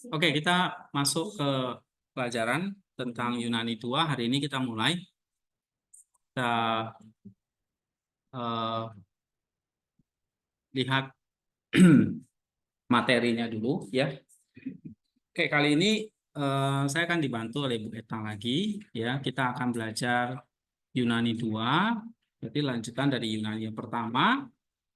Oke, kita masuk ke pelajaran tentang Yunani 2. Hari ini kita mulai. Kita lihat materinya dulu ya. Oke, kali ini saya akan dibantu oleh Bu Eta lagi ya. Kita akan belajar Yunani 2. Berarti lanjutan dari Yunani yang pertama.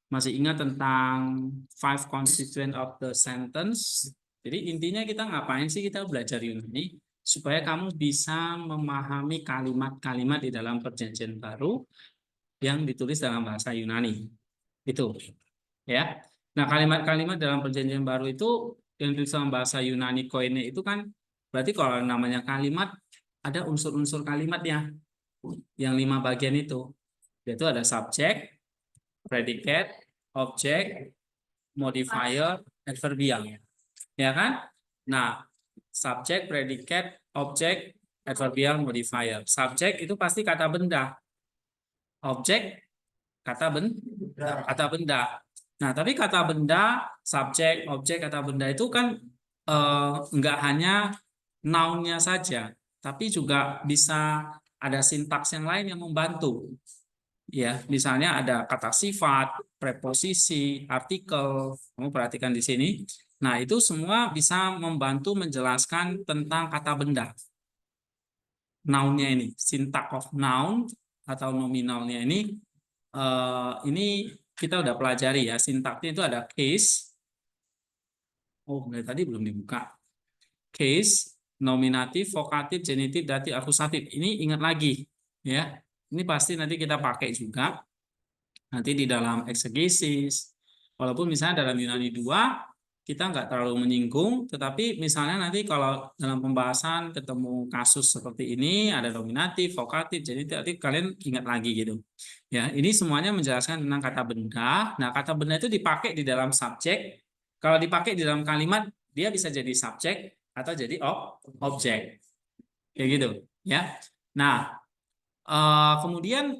Masih ingat tentang five constituent of the sentence? Jadi intinya kita ngapain sih kita belajar Yunani? Supaya kamu bisa memahami kalimat-kalimat di dalam perjanjian baru yang ditulis dalam bahasa Yunani. Itu ya. Nah, kalimat-kalimat dalam perjanjian baru itu yang ditulis dalam bahasa Yunani Koine itu kan berarti kalau namanya kalimat ada unsur-unsur kalimatnya yang 5 bagian itu. Yaitu ada subjek, predicate, objek, modifier, adverbial. Ya kan? Nah, subjek, predicate, objek, adverbial, modifier. Subjek itu pasti kata benda. Objek kata benda. Nah, tapi kata benda, subjek, objek, kata benda itu kan enggak hanya noun-nya saja, tapi juga bisa ada sintaks yang lain yang membantu. Ya, misalnya ada kata sifat, preposisi, artikel. Kamu perhatikan di sini. Nah, itu semua bisa membantu menjelaskan tentang kata benda. Noun-nya ini, syntax of noun atau nominalnya ini kita udah pelajari ya. Sintaksnya itu ada case. Oh, dari tadi belum dibuka. Case, nominatif, vokatif, genitif, datif, akusatif. Ini ingat lagi ya. Ini pasti nanti kita pakai juga nanti di dalam eksegesis. Walaupun misalnya dalam Yunani 2 kita nggak terlalu menyinggung, tetapi misalnya nanti kalau dalam pembahasan ketemu kasus seperti ini ada nominatif, vokatif, genitif, kalian ingat lagi gitu. Ya, ini semuanya menjelaskan tentang kata benda. Nah, kata benda itu dipakai di dalam subjek. Kalau dipakai di dalam kalimat, dia bisa jadi subjek atau jadi objek. Kayak gitu, ya. Nah, kemudian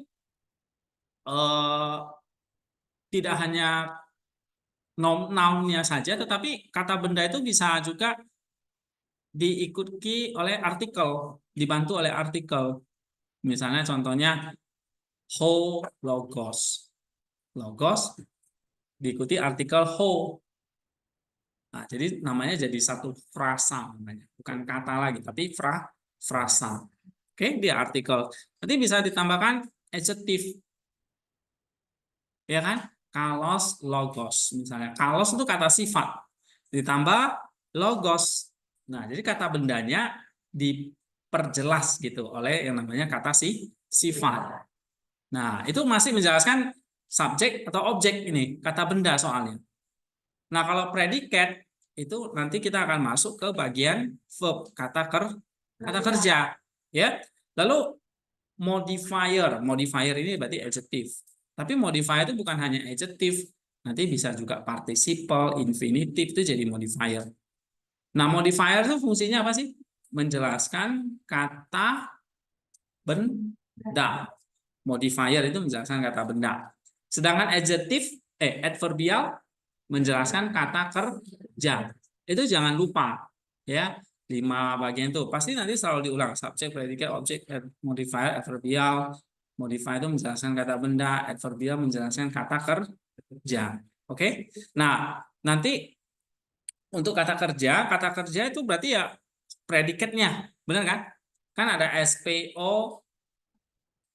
tidak hanya noun-nya saja, tetapi kata benda itu bisa juga diikuti oleh artikel, dibantu oleh artikel. Misalnya contohnya ho logos. Logos diikuti artikel ho. Nah, jadi namanya jadi satu frasa namanya. Bukan kata lagi, tapi frasa. Oke, dia artikel. Nanti bisa ditambahkan adjective. Ya kan? Kalos, logos. Misalnya, kalos itu kata sifat. Ditambah logos. Nah, jadi kata bendanya diperjelas gitu oleh yang namanya kata sifat. Nah, itu masih menjelaskan subjek atau objek ini, kata benda soalnya. Nah, kalau predikat itu nanti kita akan masuk ke bagian verb, kata kerja, ya. Lalu modifier ini berarti adjective. Tapi modifier itu bukan hanya adjective, nanti bisa juga participle, infinitive itu jadi modifier. Nah, modifier itu fungsinya apa sih? Menjelaskan kata benda. Modifier itu menjelaskan kata benda. Sedangkan adverbial menjelaskan kata kerja. Itu jangan lupa, ya. 5 bagian itu pasti nanti selalu diulang, subjek, predikat, objek, modifier, adverbial. Modifier itu menjelaskan kata benda, adverbial menjelaskan kata kerja. Oke. Nah, nanti untuk kata kerja itu berarti ya predikatnya, benar kan? Kan ada SPO,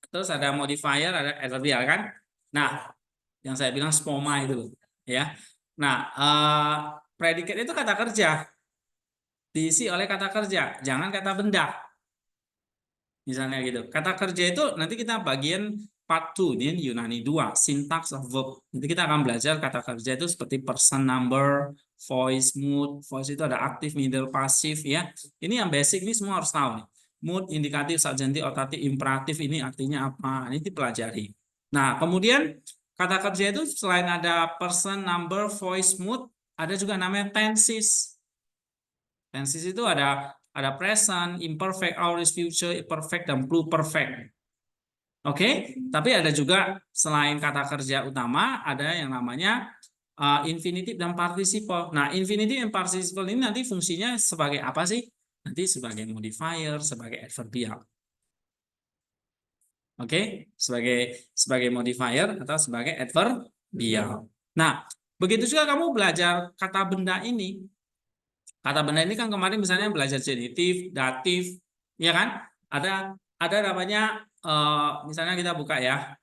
terus ada modifier, ada adverbial kan? Nah, yang saya bilang spoma itu, ya. Nah, predikat itu kata kerja diisi oleh kata kerja, jangan kata benda. Misalnya gitu. Kata kerja itu nanti kita bagian part 2 di Yunani 2, syntax of verb. Nanti kita akan belajar kata kerja itu seperti person, number, voice, mood. Voice itu ada aktif, middle, pasif ya. Ini yang basic ini semua harus tahu nih. Mood, indikatif, subjektif, otatif, imperatif ini artinya apa? Ini dipelajari. Nah, kemudian kata kerja itu selain ada person, number, voice, mood, ada juga namanya tenses. Tenses itu ada present, imperfect, aorist, future, perfect, dan pluperfect. Oke, tapi ada juga selain kata kerja utama, ada yang namanya infinitive dan participle. Nah, infinitive dan participle ini nanti fungsinya sebagai apa sih? Nanti sebagai modifier, sebagai adverbial. Oke, sebagai modifier atau sebagai adverbial. Nah, begitu juga kamu belajar kata benda ini. Kata benda ini kan kemarin misalnya belajar genitif, datif, ya kan? Ada namanya misalnya kita buka ya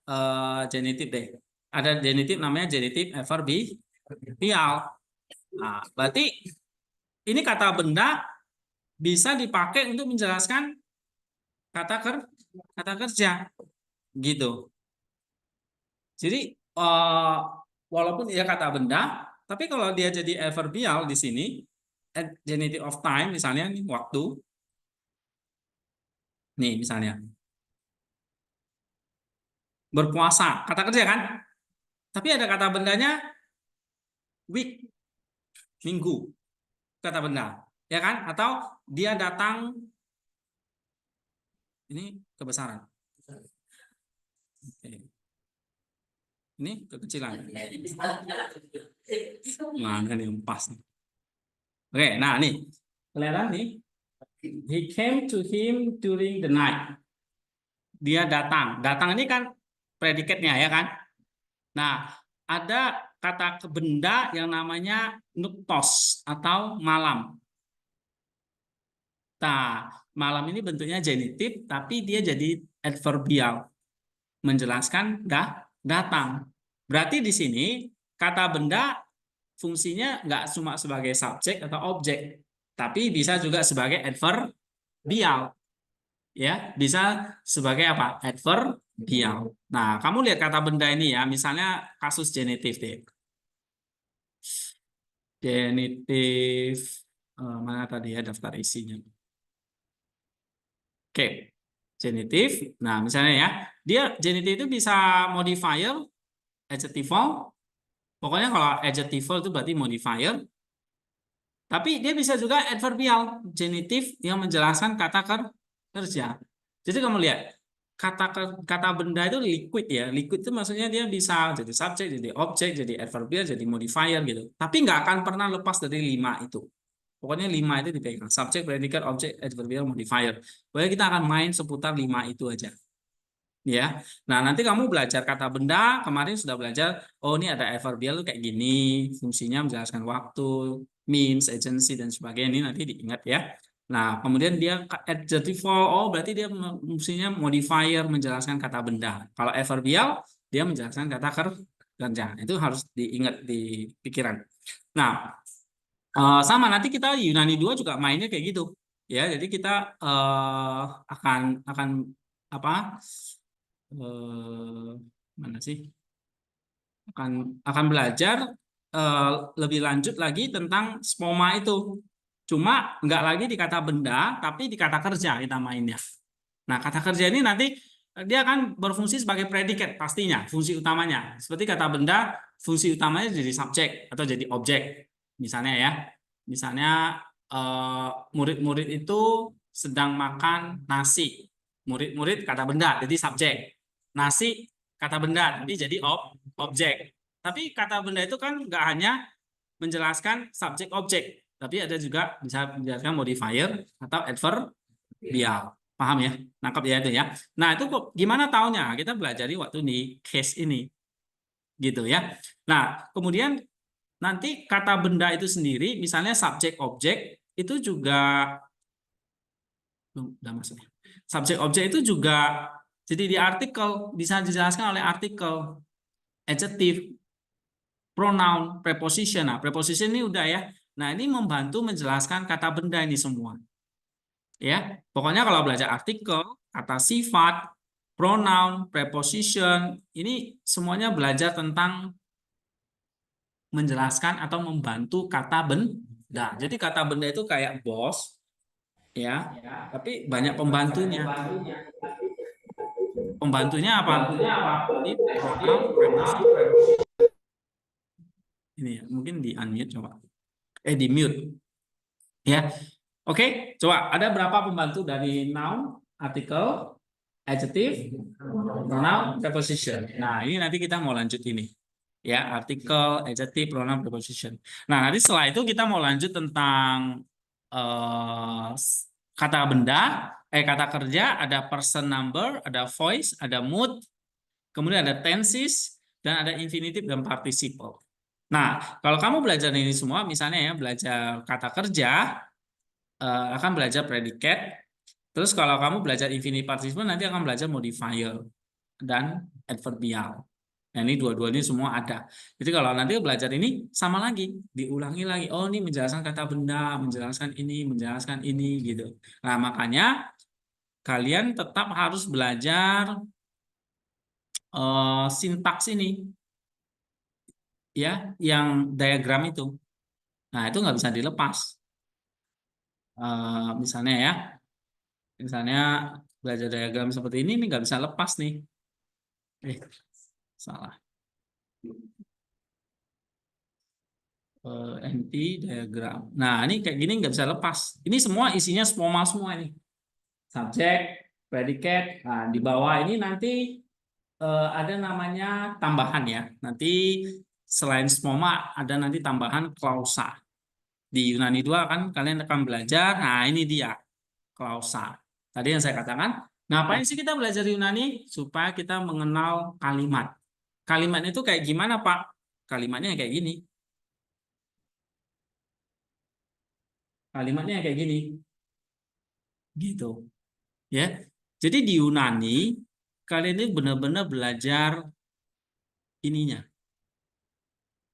genitif deh. Ada genitif namanya genitif adverbial. Nah, berarti ini kata benda bisa dipakai untuk menjelaskan kata kerja gitu. Jadi walaupun dia kata benda, tapi kalau dia jadi adverbial di sini, genitive of time misalnya nih, waktu, nih misalnya berpuasa, kata kerja kan? Tapi ada kata bendanya week, minggu, kata benda, ya kan? Atau dia datang, ini kebesaran, ini kekecilan. Mana nih yang pas? Oke, nah nih kelihatan nih. He came to him during the night. Dia datang. Datang ini kan predikatnya ya kan? Nah, ada kata benda yang namanya nuktos atau malam. Nah, malam ini bentuknya genitif, tapi dia jadi adverbial, menjelaskan datang. Berarti di sini kata benda fungsinya nggak cuma sebagai subjek atau objek, tapi bisa juga sebagai adverbial. Ya, bisa sebagai apa? Adverbial. Nah, kamu lihat kata benda ini ya, misalnya kasus genitif deh. Genitif mana tadi ya daftar isinya? Oke, genitif. Nah, misalnya ya, dia genitif itu bisa modifier, adjectival. Pokoknya kalau adjectival itu berarti modifier. Tapi dia bisa juga adverbial, genitif yang menjelaskan kata kerja. Jadi kamu lihat kata benda itu liquid ya. Liquid itu maksudnya dia bisa jadi subjek, jadi objek, jadi adverbial, jadi modifier gitu. Tapi nggak akan pernah lepas dari 5 itu. Pokoknya 5 itu dipegang. Subjek, predikat, objek, adverbial, modifier. Pokoknya kita akan main seputar 5 itu aja. Ya, nah nanti kamu belajar kata benda, kemarin sudah belajar, oh ini ada adverbial kayak gini, fungsinya menjelaskan waktu, means, agency, dan sebagainya, ini nanti diingat ya. Nah, kemudian dia adjectival, oh berarti dia fungsinya modifier, menjelaskan kata benda. Kalau adverbial, dia menjelaskan kata kerja, itu harus diingat di pikiran. Nah, sama nanti kita Yunani 2 juga mainnya kayak gitu. Ya, jadi kita akan apa? eh, Mana sih akan belajar lebih lanjut lagi tentang spoma itu. Cuma nggak lagi di kata benda, tapi di kata kerja kita mainnya. Nah, kata kerja ini nanti dia akan berfungsi sebagai predikat pastinya, fungsi utamanya. Seperti kata benda, fungsi utamanya jadi subjek atau jadi objek. Misalnya ya, misalnya murid-murid itu sedang makan nasi. Murid-murid kata benda, jadi subjek. Nasi kata benda, jadi objek. Tapi kata benda itu kan nggak hanya menjelaskan subjek objek, tapi ada juga bisa menjelaskan modifier atau adverbial. Paham ya? Nangkap ya itu ya. Nah, itu kok gimana taunya? Kita belajar waktu di case ini. Gitu ya. Nah, kemudian nanti kata benda itu sendiri, misalnya subjek objek itu juga udah masuk. Subjek objek itu juga jadi di artikel bisa dijelaskan oleh artikel, adjective, pronoun, preposition. Nah, preposition ini udah ya. Nah, ini membantu menjelaskan kata benda ini semua. Ya, pokoknya kalau belajar artikel, kata sifat, pronoun, preposition, ini semuanya belajar tentang menjelaskan atau membantu kata benda. Jadi kata benda itu kayak bos, ya, tapi banyak pembantunya. Pembantunya apa? Ini pronoun, preposition. Ini ya, mungkin di unmute coba. Di mute. Ya, oke. Coba ada berapa pembantu dari noun, artikel, adjective, pronoun, preposition. Nah, ini nanti kita mau lanjut ini. Ya, artikel, adjective, pronoun, preposition. Nah, nanti setelah itu kita mau lanjut tentang eh, kata benda, kata kerja, ada person number, ada voice, ada mood, kemudian ada tenses, dan ada infinitive dan participle. Nah, kalau kamu belajar ini semua, misalnya ya, belajar kata kerja, akan belajar predikat. Terus kalau kamu belajar infinitive participle, nanti akan belajar modifier dan adverbial. Nah, ini dua-duanya semua ada. Jadi kalau nanti belajar ini sama lagi, diulangi lagi. Oh, ini menjelaskan kata benda, menjelaskan ini gitu. Nah, makanya kalian tetap harus belajar sintaks ini, ya, yang diagram itu. Nah, itu nggak bisa dilepas. Misalnya ya, misalnya belajar diagram seperti ini nggak bisa lepas nih. Salah. NT diagram. Nah, ini kayak gini nggak bisa lepas. Ini semua isinya spoma semua ini. Subjek, predikat. Nah, di bawah ini nanti ada namanya tambahan ya. Nanti selain spoma ada nanti tambahan klausa. Di Yunani 2 kan kalian akan belajar. Nah, ini dia klausa. Tadi yang saya katakan, ngapain sih kita belajar Yunani? Supaya kita mengenal kalimat. Kalimat itu kayak gimana, Pak? Kalimatnya kayak gini. Kalimatnya kayak gini. Gitu. Ya. Jadi di Yunani kalian ini benar-benar belajar ininya.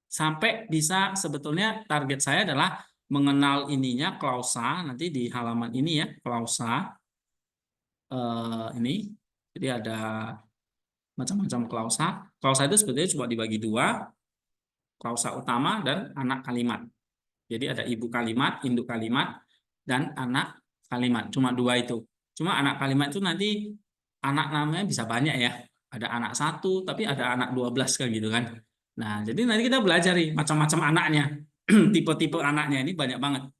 Sampai bisa sebetulnya target saya adalah mengenal ininya klausa nanti di halaman ini ya, klausa ini. Jadi ada macam-macam klausa. Klausa itu sebetulnya cuma dibagi dua, klausa utama dan anak kalimat. Jadi ada ibu kalimat, induk kalimat, dan anak kalimat. Cuma dua itu. Cuma anak kalimat itu nanti anak namanya bisa banyak ya. Ada anak satu, tapi ada anak 12 kan gitu kan. Nah, jadi nanti kita belajar nih macam-macam anaknya. Tipe-tipe anaknya ini banyak banget.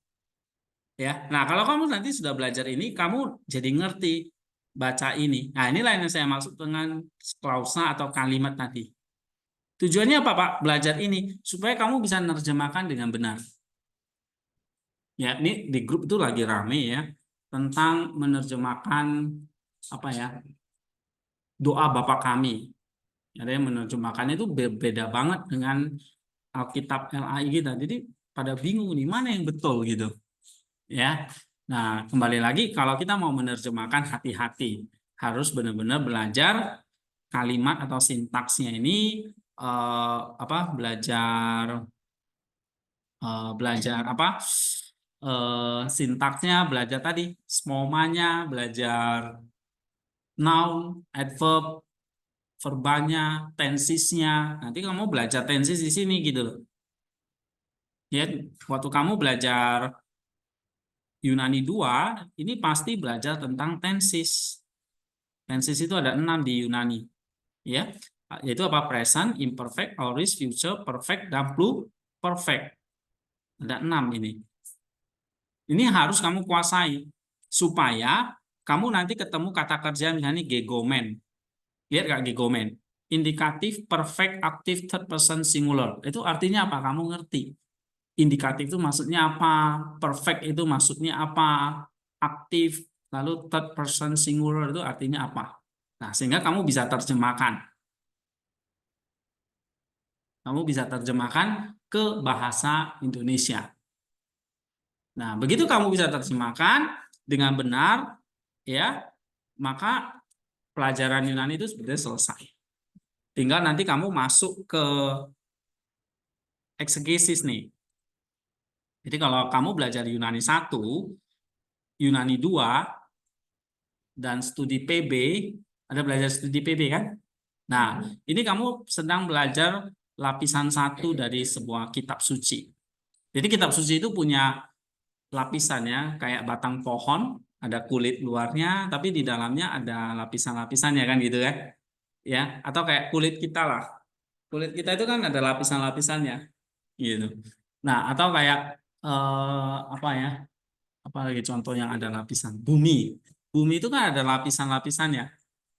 Ya. Nah, kalau kamu nanti sudah belajar ini, kamu jadi ngerti baca ini. Nah, inilah yang saya maksud dengan klausa atau kalimat tadi. Tujuannya apa, Pak? Belajar ini supaya kamu bisa menerjemahkan dengan benar. Ya, ini di grup itu lagi rame ya tentang menerjemahkan apa ya, doa Bapa kami. Ada yang menerjemahkannya itu berbeda banget dengan Alkitab LAI kita. Jadi pada bingung nih mana yang betul gitu. Ya. Nah, kembali lagi kalau kita mau menerjemahkan hati-hati harus benar-benar belajar kalimat atau sintaksnya ini apa belajar belajar apa sintaksnya, belajar tadi smomanya, belajar noun, adverb, verbanya, tensisnya. Nanti kamu belajar tensis di sini gitu loh. Ya, waktu kamu belajar Yunani 2, ini pasti belajar tentang tensis. Tensis itu ada 6 di Yunani. Ya, yaitu apa? Present, imperfect, aorist, future, perfect, dan perfect. Ada 6 ini. Ini harus kamu kuasai supaya kamu nanti ketemu kata kerja misalnya gegomen. Lihat gak gegomen? Indikatif, perfect, active, third person singular. Itu artinya apa? Kamu ngerti. Indikatif itu maksudnya apa? Perfect itu maksudnya apa? Aktif, lalu third person singular itu artinya apa? Nah, sehingga kamu bisa terjemahkan. Kamu bisa terjemahkan ke bahasa Indonesia. Nah, begitu kamu bisa terjemahkan dengan benar, ya, maka pelajaran Yunani itu sebetulnya selesai. Tinggal nanti kamu masuk ke eksegesis nih. Jadi kalau kamu belajar Yunani 1, Yunani 2, dan studi PB, ada belajar studi PB kan? Nah, ini kamu sedang belajar lapisan 1 dari sebuah kitab suci. Jadi kitab suci itu punya lapisannya kayak batang pohon, ada kulit luarnya, tapi di dalamnya ada lapisan-lapisannya kan gitu kan? Ya, atau kayak kulit kita lah. Kulit kita itu kan ada lapisan-lapisannya gitu. Nah, atau kayak apa ya? Apalagi contoh yang ada lapisan bumi. Bumi itu kan ada lapisan-lapisannya.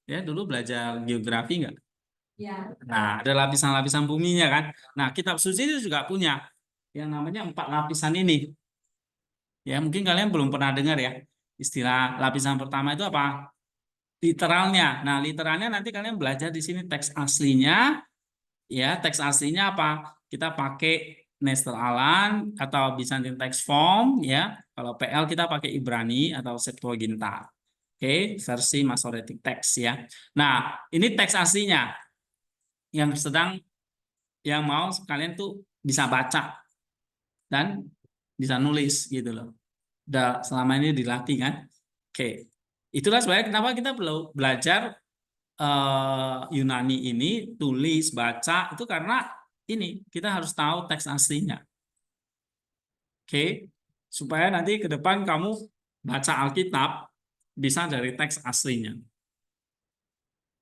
Ya, dulu belajar geografi nggak? Ya. Nah, ada lapisan-lapisan buminya kan. Nah, kitab suci itu juga punya yang namanya 4 lapisan ini. Ya, mungkin kalian belum pernah dengar ya. Istilah lapisan pertama itu apa? Literalnya. Nah, literalnya nanti kalian belajar di sini teks aslinya. Ya, teks aslinya apa? Kita pakai Nestor Aland atau Byzantine Text Form ya. Kalau PL kita pakai Ibrani atau Septuaginta. Oke, versi Masoretic Text ya. Nah, ini teks aslinya yang sedang yang mau kalian tuh bisa baca dan bisa nulis gitu loh. Udah selama ini dilatih kan? Oke. Itulah sebenarnya kenapa kita perlu belajar Yunani ini tulis baca itu karena ini kita harus tahu teks aslinya. Oke. Supaya nanti ke depan kamu baca Alkitab bisa dari teks aslinya.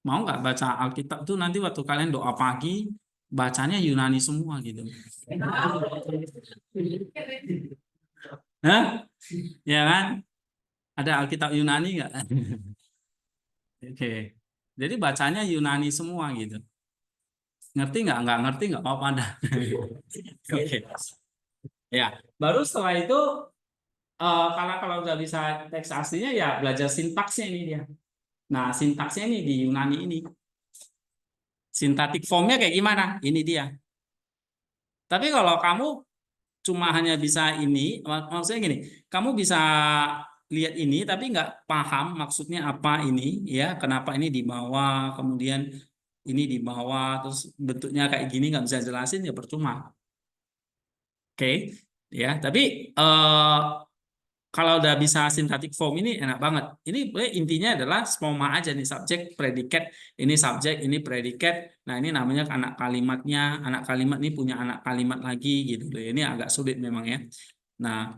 Mau nggak baca Alkitab tuh nanti waktu kalian doa pagi bacanya Yunani semua gitu. Hah? Ya kan? Ada Alkitab Yunani nggak? Oke. Jadi bacanya Yunani semua gitu. Ngerti nggak? Nggak ngerti nggak apa-apa dah. Oke. Ya. Baru setelah itu kalau udah bisa teks aslinya ya belajar sintaksnya ini dia. Nah, sintaksnya ini di Yunani ini. Sintaktik formnya kayak gimana? Ini dia. Tapi kalau kamu cuma hanya bisa ini, maksudnya gini, kamu bisa lihat ini tapi nggak paham maksudnya apa ini, ya, kenapa ini di bawah, kemudian ini di bawah, terus bentuknya kayak gini nggak bisa jelasin ya percuma. Oke, ya. Tapi kalau udah bisa sintaktik form ini enak banget. Ini intinya adalah spoma aja nih, subjek, predikat, ini subjek, ini predikat. Nah, ini namanya anak kalimatnya. Anak kalimat ini punya anak kalimat lagi gitu loh. Ini agak sulit memang ya. Nah,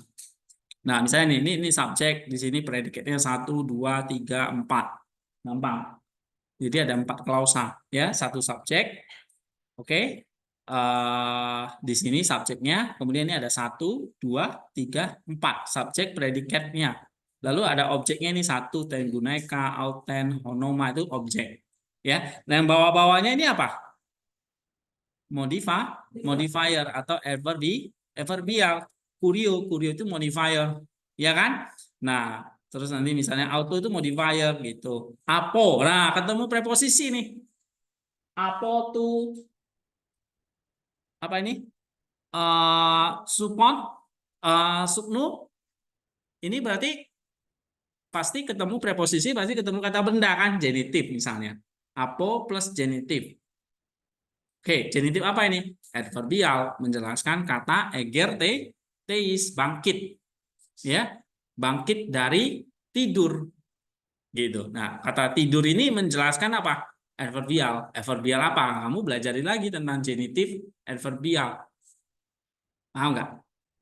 misalnya nih, ini subjek, di sini predikatnya 1, 2, 3, 4. Gampang. Jadi ada 4 klausa ya, satu subjek. Oke. Di sini subjeknya, kemudian ini ada 1, 2, 3, 4 subjek predikatnya. Lalu ada objeknya ini 1, ten guneka, auten, honoma itu objek. Ya. Dan bawah-bawahnya ini apa? Modifier atau adverbial. Kurio itu modifier, ya kan? Nah, terus nanti misalnya auto itu modifier gitu. Apo, nah ketemu preposisi nih. Apo tuh apa ini? Support, subnu. Ini berarti pasti ketemu preposisi, pasti ketemu kata benda kan? Genitif misalnya. Apo plus genitif. Oke, genitif apa ini? Adverbial menjelaskan kata eger teis bangkit, ya, bangkit dari tidur, gitu. Nah, kata tidur ini menjelaskan apa? Adverbial. Adverbial apa? Kamu belajarin lagi tentang genitif adverbial, paham nggak?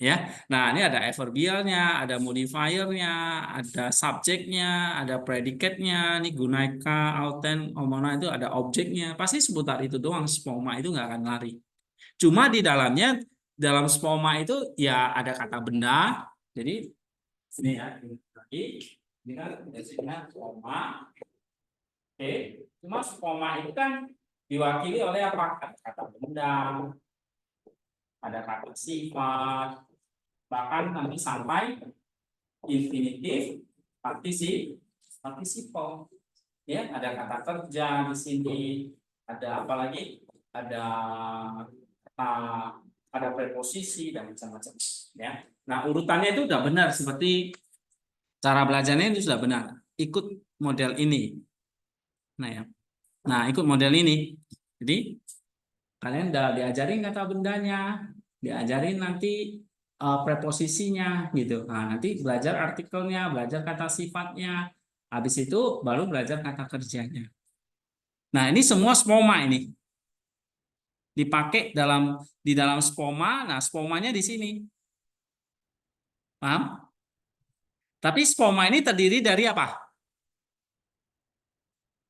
Ya, nah ini ada adverbialnya, ada modifiernya, ada subjeknya, ada predikatnya, ini gunaika, auten, omona itu ada objeknya. Pasti seputar itu doang. Spoma itu nggak akan lari. Cuma di dalamnya, dalam spoma itu ya ada kata benda. Jadi ini ya, lagi ini kan biasanya spoma. Oke, cuma spoma itu kan diwakili oleh apa? Ada kata benda, ada kata sifat, bahkan nanti sampai infinitif, participle. Ya, ada kata kerja di sini, ada apa lagi? Ada kata, ada preposisi dan macam-macam. Ya. Nah, urutannya itu sudah benar, seperti cara belajarnya itu sudah benar. Ikut model ini. Nah, ya. Nah, ikut model ini. Jadi kalian udah diajarin kata bendanya, diajarin nanti preposisinya gitu. Nah, nanti belajar artikelnya, belajar kata sifatnya. Habis itu baru belajar kata kerjanya. Nah, ini semua spoma ini. Dipakai di dalam spoma. Nah, spomanya di sini. Paham? Tapi spoma ini terdiri dari apa?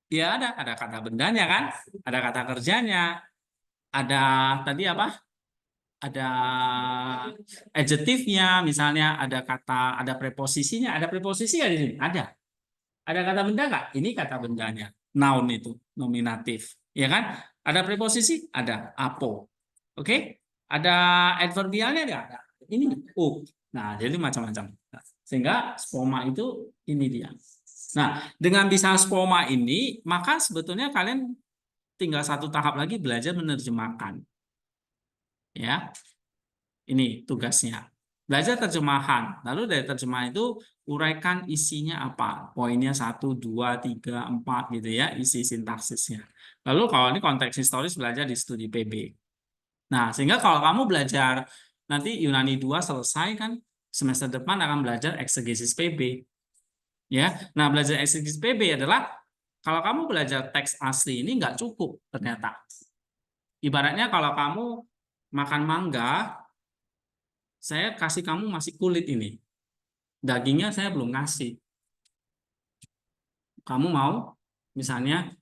Ya ada kata bendanya kan? Ada kata kerjanya, ada tadi apa? Ada adjektifnya, misalnya ada preposisinya, ada preposisi nggak di sini? Ada kata benda nggak? Ini kata bendanya. noun itu, nominatif. Ya kan? Ada preposisi? Ada. Apo. Oke? Ada adverbialnya nggak? Ada. Ini up. Nah, jadi macam-macam. Sehingga spoma itu ini dia. Nah, dengan bisa spoma ini, maka sebetulnya kalian tinggal satu tahap lagi belajar menerjemahkan. Ya, ini tugasnya. Belajar terjemahan. Lalu dari terjemahan itu uraikan isinya apa. Poinnya 1, 2, 3, 4 gitu ya, isi sintaksisnya. Lalu kalau ini konteks historis belajar di studi PB. Nah, sehingga kalau kamu belajar nanti Yunani 2 selesai kan semester depan akan belajar eksegesis PB. Ya. Nah, belajar eksegesis PB adalah kalau kamu belajar teks asli ini nggak cukup ternyata. Ibaratnya kalau kamu makan mangga, saya kasih kamu masih kulit ini. Dagingnya saya belum kasih. Kamu mau, misalnya,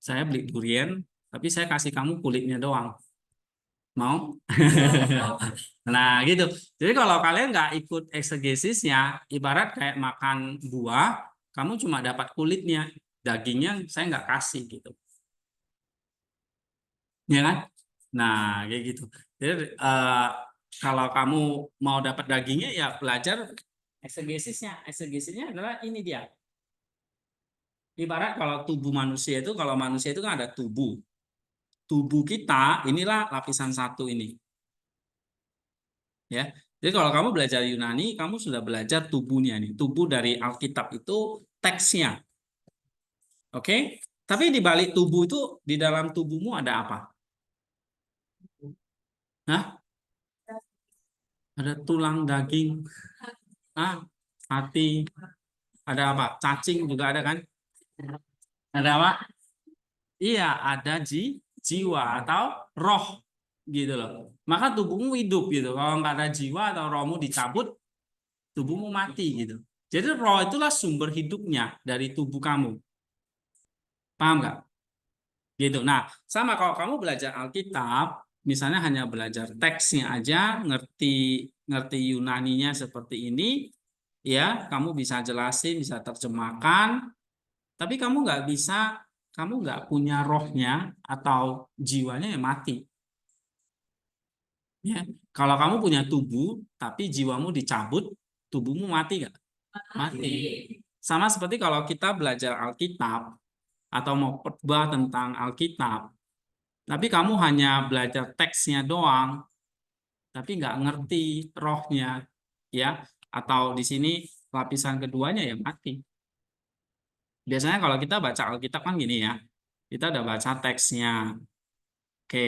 saya beli durian, tapi saya kasih kamu kulitnya doang. Mau? Nah, gitu. Jadi kalau kalian nggak ikut eksegesisnya, ibarat kayak makan buah, kamu cuma dapat kulitnya, dagingnya saya nggak kasih gitu. Ya kan? Nah, kayak gitu. Jadi kalau kamu mau dapat dagingnya ya belajar eksegesisnya. Eksegesisnya adalah ini dia. Ibarat kalau tubuh manusia itu, kalau manusia itu kan ada tubuh. Tubuh kita inilah lapisan satu ini. Ya. Jadi kalau kamu belajar Yunani, kamu sudah belajar tubuhnya nih. Tubuh dari Alkitab itu teksnya. Oke? Tapi di balik tubuh itu, di dalam tubuhmu ada apa? Hah? Ada tulang daging, ah, hati, ada apa? Cacing juga ada kan? Ada apa? Iya, ada jiwa atau roh gitu loh. Maka tubuhmu hidup gitu. Kalau nggak ada jiwa atau rohmu dicabut, tubuhmu mati gitu. Jadi roh itulah sumber hidupnya dari tubuh kamu. Paham nggak? Gitu. Nah, sama kalau kamu belajar Alkitab, misalnya hanya belajar teksnya aja, ngerti ngerti Yunaninya seperti ini, ya, kamu bisa jelasin, bisa terjemahkan, tapi kamu nggak punya rohnya atau jiwanya yang mati. Ya, kalau kamu punya tubuh, tapi jiwamu dicabut, tubuhmu mati nggak? Mati. Sama seperti kalau kita belajar Alkitab atau mau khotbah tentang Alkitab, tapi kamu hanya belajar teksnya doang, tapi nggak ngerti rohnya, ya. Atau di sini lapisan keduanya ya mati. Biasanya kalau kita baca Alkitab kan gini ya, kita udah baca teksnya, oke,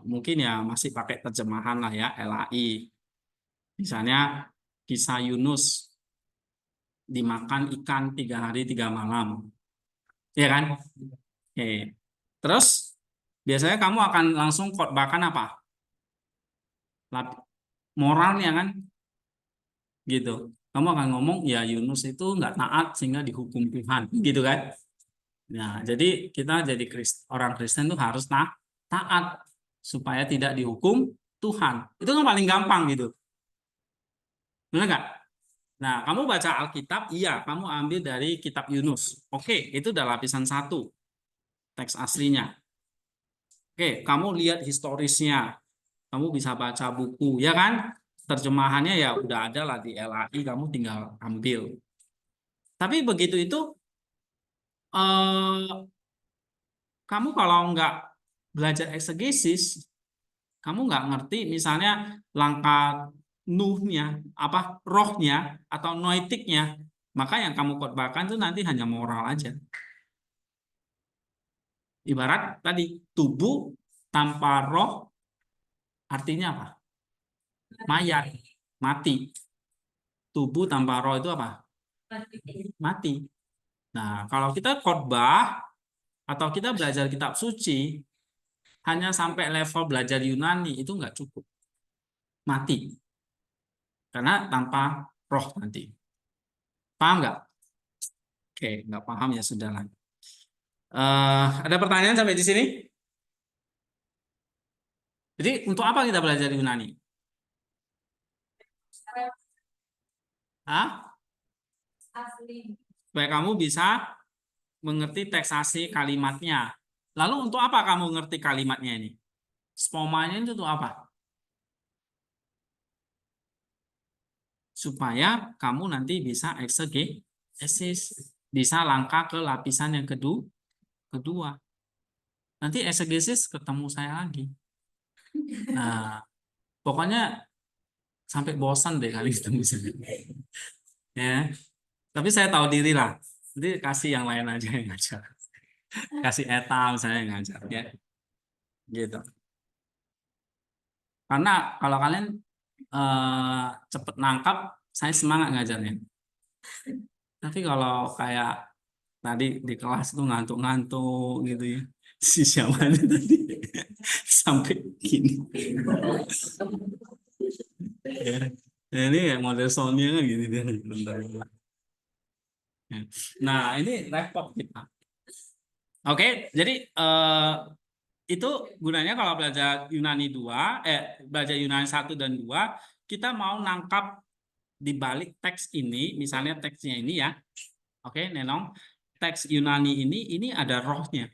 mungkin ya masih pakai terjemahan lah ya, LAI. Misalnya kisah Yunus dimakan ikan 3 hari 3 malam, ya kan? Oke. Terus biasanya kamu akan langsung khotbahkan apa? Moralnya kan, gitu. Kamu akan ngomong ya Yunus itu nggak taat sehingga dihukum Tuhan, gitu kan? Nah, jadi kita jadi orang Kristen tuh harus taat supaya tidak dihukum Tuhan. Itu kan paling gampang gitu, benar nggak? Nah, kamu baca Alkitab, iya, kamu ambil dari kitab Yunus. Oke, itu udah lapisan satu, teks aslinya. Oke, kamu lihat historisnya, kamu bisa baca buku, ya kan? Terjemahannya ya udah ada lah di LAI, kamu tinggal ambil. Tapi begitu itu, eh, kamu kalau nggak belajar eksegesis, kamu nggak ngerti misalnya langkah nuhnya, apa rohnya atau noetiknya, maka yang kamu khotbahkan itu nanti hanya moral aja. Ibarat tadi tubuh tanpa roh artinya apa? Mayat, mati. Tubuh tanpa roh itu apa? Mati. Nah, kalau kita khotbah atau kita belajar kitab suci hanya sampai level belajar Yunani itu nggak cukup. Mati. Karena tanpa roh nanti. Paham nggak? Oke, nggak paham ya sudah lah. Ada pertanyaan sampai di sini? Jadi untuk apa kita belajar Yunani? Hah? supaya kamu bisa mengerti teks asli kalimatnya. Lalu untuk apa kamu ngerti kalimatnya ini? Spomanya itu untuk apa? Supaya kamu nanti bisa eksegesis, bisa langkah ke lapisan yang kedua. Nanti eksegesis ketemu saya lagi. Nah, pokoknya sampai bosan deh kali ketemu saya. Ya, tapi saya tahu diri lah. Nanti kasih yang lain aja yang ngajar. Kasih etal saya yang ngajar ya. Gitu. Karena kalau kalian cepet nangkap, saya semangat ngajarnya. Tapi kalau kayak tadi di kelas tuh ngantuk-ngantuk gitu ya, si siapa tadi sampai gini. Ya, ini kayak model Sonya kan gitu dia. Bentar. Nah, ini repot kita. Oke, jadi itu gunanya kalau belajar Yunani 2, belajar Yunani 1 dan 2, kita mau nangkap di balik teks ini, misalnya teksnya ini ya. Oke, Nenong, teks Yunani ini ada rohnya.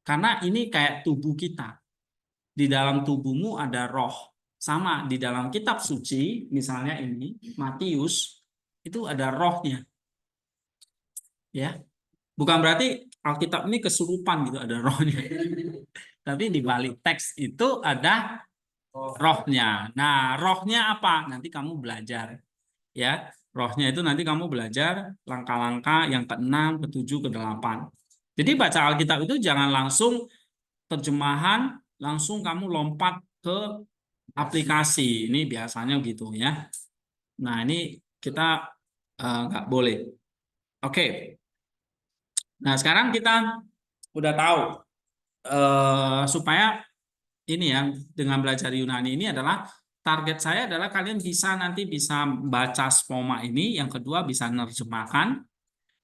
Karena ini kayak tubuh kita. Di dalam tubuhmu ada roh. Sama di dalam kitab suci, misalnya ini Matius, itu ada rohnya. Ya, bukan berarti Alkitab ini kesurupan gitu ada rohnya. Tapi di balik teks itu ada rohnya. Nah, rohnya apa? Nanti kamu belajar. Ya, rohnya itu nanti kamu belajar langkah-langkah yang ke-6, ke-7, ke-8. Jadi baca Alkitab itu jangan langsung terjemahan, langsung kamu lompat ke aplikasi. Ini biasanya gitu ya. Nah, ini kita nggak boleh. Oke. Nah, sekarang kita udah tahu supaya ini ya dengan belajar Yunani ini adalah target saya adalah kalian bisa nanti bisa baca spoma ini, yang kedua bisa nerjemahkan.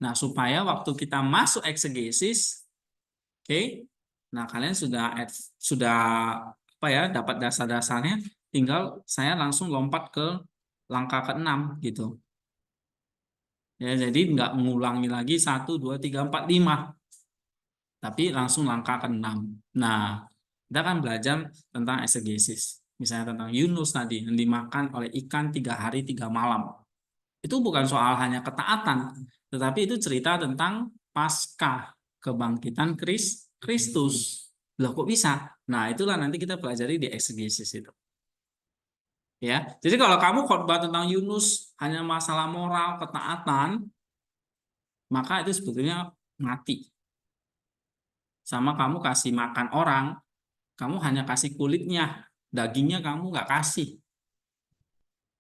Nah, supaya waktu kita masuk eksegesis, oke. Nah, kalian sudah apa ya, dapat dasar-dasarnya, tinggal saya langsung lompat ke langkah ke-6 gitu. Ya, jadi nggak mengulangi lagi 1, 2, 3, 4, 5. Tapi langsung langkah ke-6. Nah, kita kan belajar tentang eksegesis. Misalnya tentang Yunus tadi, yang dimakan oleh ikan 3 hari 3 malam. Itu bukan soal hanya ketaatan, tetapi itu cerita tentang pasca kebangkitan Kristus. Loh kok bisa? Nah, itulah nanti kita pelajari di eksegesis itu. Ya, jadi kalau kamu khotbah tentang Yunus hanya masalah moral, ketaatan, maka itu sebetulnya mati. Sama kamu kasih makan orang, kamu hanya kasih kulitnya, dagingnya kamu nggak kasih.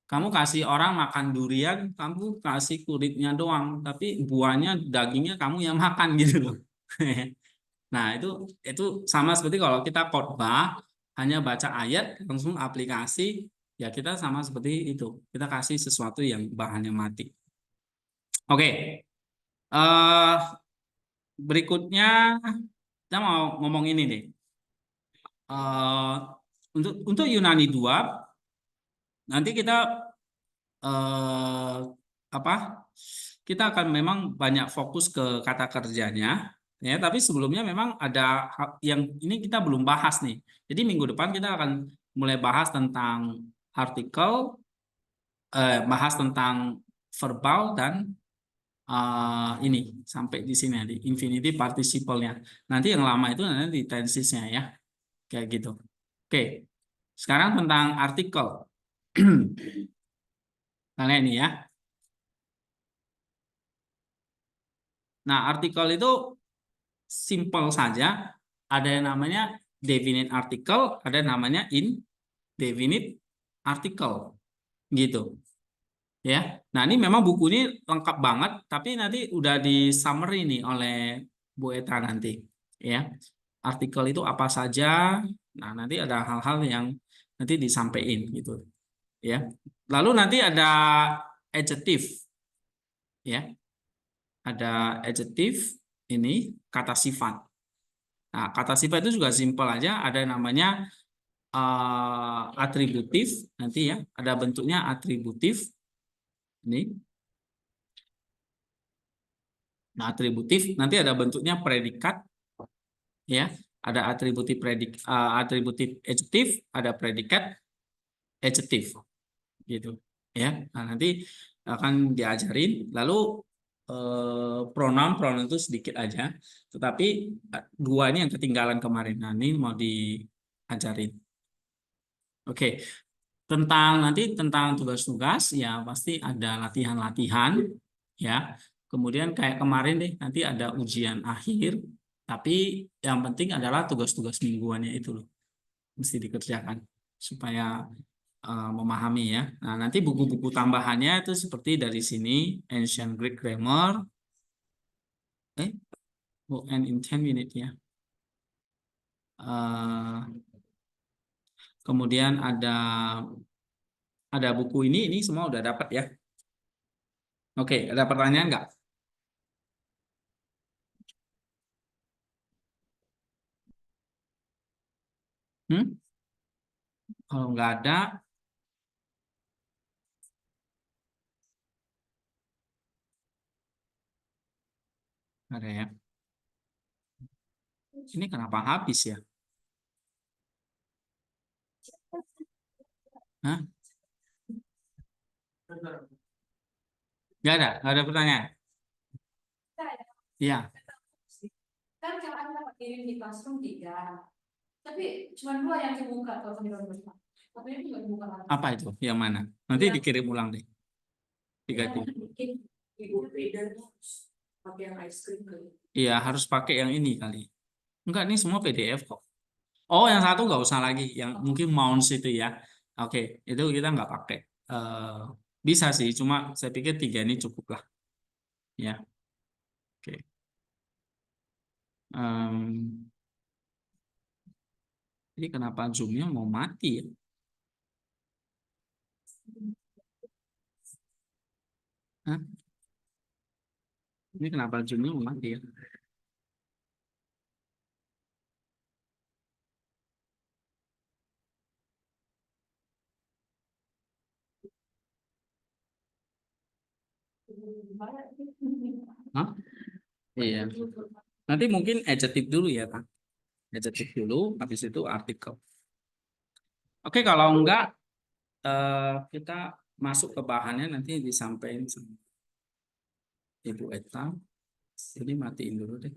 Kamu kasih orang makan durian, kamu kasih kulitnya doang, tapi buahnya, dagingnya kamu yang makan gitu loh. Nah, itu sama seperti kalau kita khotbah hanya baca ayat langsung aplikasi, ya kita sama seperti itu. Kita kasih sesuatu yang bahannya mati. Oke. Berikutnya kita mau ngomong ini nih. Eh, untuk Yunani 2 nanti kita apa? Kita akan memang banyak fokus ke kata kerjanya, ya. Tapi sebelumnya memang ada yang ini kita belum bahas nih. Jadi minggu depan kita akan mulai bahas tentang artikel, bahas tentang verbal dan ini sampai di sini di infinity participle-nya. Nanti yang lama itu nanti di tensesnya ya, kayak gitu. Oke, sekarang tentang artikel. Kalian ini ya. Nah, artikel itu simple saja. Ada yang namanya definite article, ada yang namanya indefinite article, gitu. Ya. Nah, ini memang buku ini lengkap banget, tapi nanti udah di summary nih oleh Bu Eta nanti. Ya, artikel itu apa saja. Nah, nanti ada hal-hal yang nanti disampaikan gitu. Ya. Lalu nanti ada adjective. Ya. Ada adjective, ini kata sifat. Nah, kata sifat itu juga simpel aja, ada namanya atributif nanti ya, ada bentuknya atributif ini. Nah, atributif nanti ada bentuknya predikat, ya. Ada atributif adjektif, ada predikat adjektif, gitu, ya. Nah, nanti akan diajarin. Lalu pronoun pronoun itu sedikit aja, tetapi dua ini yang ketinggalan kemarin. Nah, ini mau diajarin. Oke, tentang tugas-tugas ya pasti ada latihan-latihan, ya. Kemudian kayak kemarin deh, nanti ada ujian akhir, tapi yang penting adalah tugas-tugas mingguannya itu loh mesti dikerjakan supaya memahami, ya. Nah, nanti buku-buku tambahannya itu seperti dari sini: Ancient Greek Grammar, book and in 10 minutes, ya. Eh, Kemudian ada buku ini semua udah dapat, ya. Oke, ada pertanyaan nggak? Hmm? Kalau nggak ada, ada, ya. Ini kenapa habis, ya? Hah? Nggak ada pertanyaan. Iya, Kan yang ada kirim di classroom 3, tapi cuma 2 yang dibuka kalau di rumah. Tapi ini nggak dibuka lagi. apa itu? Yang mana? Nanti Yang dikirim ulang deh. yang Diganti. bikin ibu reader pakai yang ice cream kali. Iya, harus pakai yang ini kali. Enggak, ini semua PDF kok. Oh, yang satu nggak usah lagi. Yang mungkin Mounts itu, ya. Oke, itu kita nggak pakai. Eh, Bisa sih, cuma saya pikir tiga ini cukup lah. Ya, oke. Em, ini kenapa Zoom-nya mau mati, ya? Hah? Ini kenapa Zoom-nya mau mati, ya? Hah? Iya. Nanti mungkin adjective dulu, ya, Kak. Adjective dulu, habis itu artikel. Oke, kalau enggak, kita masuk ke bahannya nanti disampaikan sama Ibu Eta. Jadi matiin dulu deh.